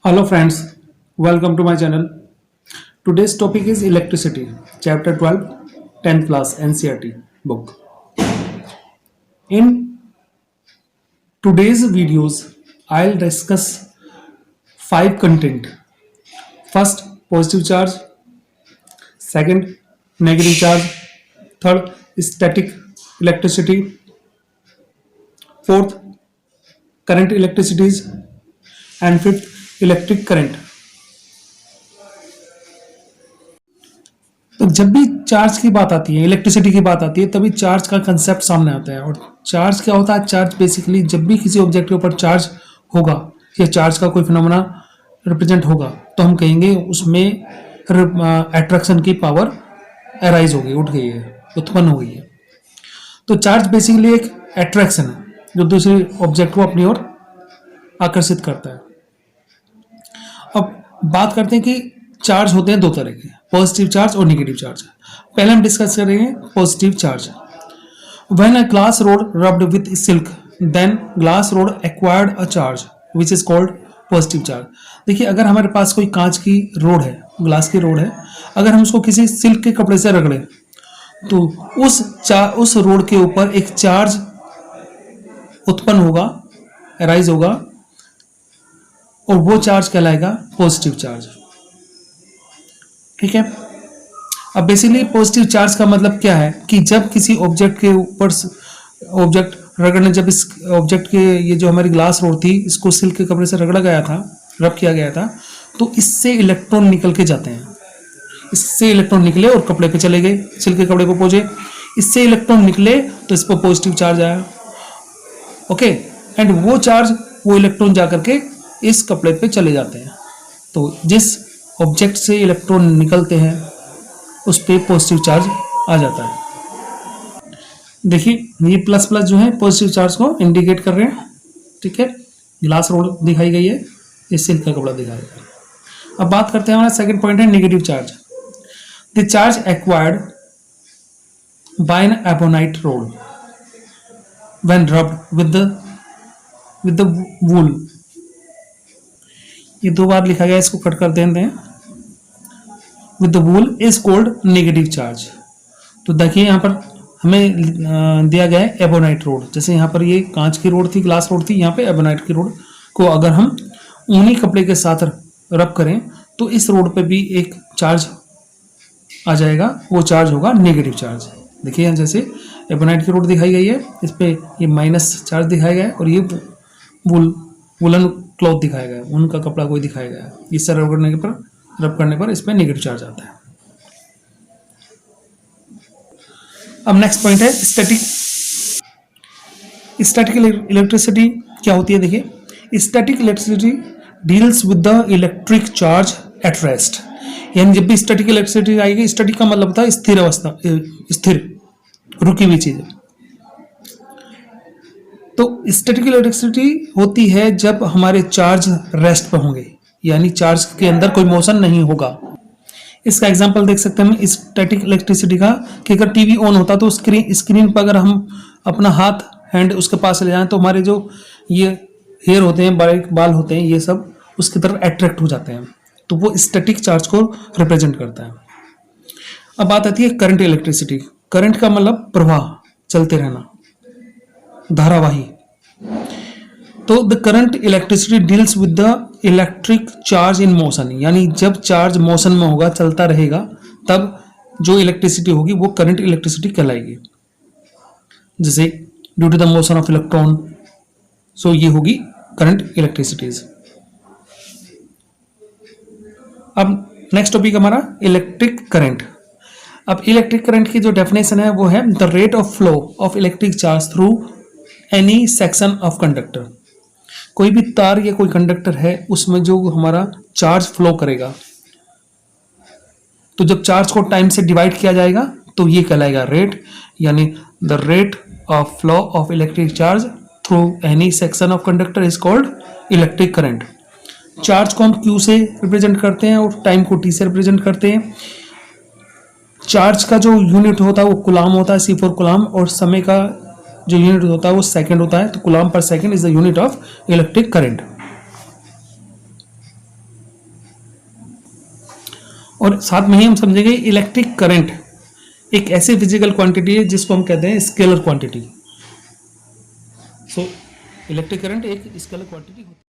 Hello friends, welcome to my channel. Today's topic is electricity, chapter 12, 10th class NCERT book. In today's videos, I'll discuss 5 content. First, positive charge, second, negative charge, third, static electricity, fourth, current electricities, and fifth, electric current. तो जब भी charge की बात आती है, electricity की बात आती है, तभी चार्ज का कंसेप्ट सामने आता है। और चार्ज क्या होता है? चार्ज बेसिकली जब भी किसी ऑब्जेक्ट के ऊपर चार्ज होगा या चार्ज का कोई फिनोमेना रिप्रेजेंट होगा तो हम कहेंगे उसमें अट्रैक्शन की पावर अराइज हो गई, उठ गई है, उत्पन्न हो गई है। तो चार्ज बेसिकली एक अट्रैक्शन है जो दूसरे ऑब्जेक्ट को अपनी ओर आकर्षित करता है। अब बात करते हैं कि चार्ज होते हैं दो तरह के, पॉजिटिव चार्ज और नेगेटिव चार्ज। पहले हम डिस्कस करेंगे positive charge. When a glass rod rubbed with silk then glass rod acquired a charge which is called positive charge. देखिए, अगर हमारे पास कोई कांच की रोड है, ग्लास की रोड है, अगर हम उसको किसी सिल्क के कपड़े से रगड़े तो उस रोड के ऊपर एक चार्ज उत्पन्न होगा, अराइज होगा, और वो चार्ज कहलाएगा पॉजिटिव चार्ज। ठीक है। अब बेसिकली पॉजिटिव चार्ज का मतलब क्या है कि जब किसी ऑब्जेक्ट के ऊपर ऑब्जेक्ट रगड़ने, जब इस ऑब्जेक्ट के ये जो हमारी ग्लास रोड थी इसको सिल्क के कपड़े से रगड़ा गया था, रब किया गया था, तो इससे इलेक्ट्रॉन निकल के जाते हैं। इससे इलेक्ट्रॉन निकले और कपड़े पे चले गए, सिल्क के कपड़े पे पहुंचे, इससे इलेक्ट्रॉन निकले तो इस पर पॉजिटिव चार्ज आया। ओके, एंड वो चार्ज, वो इलेक्ट्रॉन जाकर के इस कपड़े पे चले जाते हैं। तो जिस ऑब्जेक्ट से इलेक्ट्रॉन निकलते हैं उस पे पॉजिटिव चार्ज आ जाता है। देखिए, ये प्लस प्लस जो है पॉजिटिव चार्ज को इंडिकेट कर रहे हैं। ठीक है, ग्लास रोड दिखाई गई है, इस सिल्क का कपड़ा दिखाया गया है। अब बात करते हैं, हमारा सेकंड पॉइंट है negative charge. The charge acquired by an ebonite rod when rubbed with the wool. ये दो बार लिखा गया, इसको कट कर देते हैं। With the wool is called negative charge. तो देखिए, यहाँ पर हमें दिया गया है एबोनाइट रोड। जैसे यहाँ पर ये कांच की रोड थी, ग्लास रोड थी, यहाँ पे एबोनाइट की रोड को अगर हम ऊनी कपड़े के साथ रब करें तो इस रोड पे भी एक चार्ज आ जाएगा, वो चार्ज होगा नेगेटिव चार्ज। देखिए, यहाँ जैसे एबोनाइट की रोड दिखाई गई है, इस पे ये माइनस चार्ज दिखाया गया है, और ये वुलन क्लॉथ दिखाया गया है, उनका कपड़ा कोई दिखाया गया है। इससे रब करने पर इस पर नेगेटिव चार्ज आता है। अब नेक्स्ट पॉइंट है स्टैटिक। स्टैटिक इलेक्ट्रिसिटी क्या होती है? देखिए, static electricity deals with the electric charge at rest. यानी जब भी स्टैटिक इलेक्ट्रिसिटी आएगी, स्टैटिक का मतलब होता है स्थिर अवस्था, स्थिर रुकी हुई चीज। तो स्टैटिक इलेक्ट्रिसिटी होती है जब हमारे चार्ज रेस्ट पर होंगे, यानी चार्ज के अंदर कोई मोशन नहीं होगा। इसका एग्जांपल देख सकते हैं हम स्टैटिक इलेक्ट्रिसिटी का, कि अगर टीवी ऑन होता तो स्क्रीन पर अगर हम अपना हैंड उसके पास ले जाएं तो हमारे जो ये हेयर होते हैं, बारीक बाल होते हैं, ये सब उसकी तरफ अट्रैक्ट हो जाते हैं। तो वो स्टैटिक चार्ज को रिप्रेजेंट करता है। अब बात आती है करंट इलेक्ट्रिसिटी। करंट का मतलब प्रवाह, चलते रहना, धारावाही। तो the current electricity deals with the electric charge in motion. यानी जब चार्ज मोशन में होगा, चलता रहेगा, तब जो इलेक्ट्रिसिटी होगी वो करंट इलेक्ट्रिसिटी कहलाएगी। जैसे due to the motion of electron, so ये होगी करंट इलेक्ट्रिसिटीज। अब नेक्स्ट टॉपिक हमारा इलेक्ट्रिक करंट। अब इलेक्ट्रिक करंट की जो डेफिनेशन है वो है the rate of flow of electric charge through any section of conductor. कोई भी तार या कोई कंडक्टर है, उसमें जो हमारा चार्ज फ्लो करेगा, तो जब चार्ज को टाइम से डिवाइड किया जाएगा तो ये कहलाएगा रेट। यानी the rate of flow of electric charge through any section of conductor is called electric current. Charge को हम Q से रिप्रेजेंट करते हैं और टाइम को T से रिप्रेजेंट करते हैं। चार्ज का जो यूनिट होता है वो कुलाम होता है, C4 कुलाम, और समय का जो यूनिट होता है वो सेकंड होता है। तो coulomb per second is the unit of electric current. और साथ में ही हम समझेंगे इलेक्ट्रिक करंट एक ऐसी फिजिकल क्वांटिटी है जिसको हम कहते हैं scalar quantity. So electric current एक स्केलर क्वांटिटी होती है।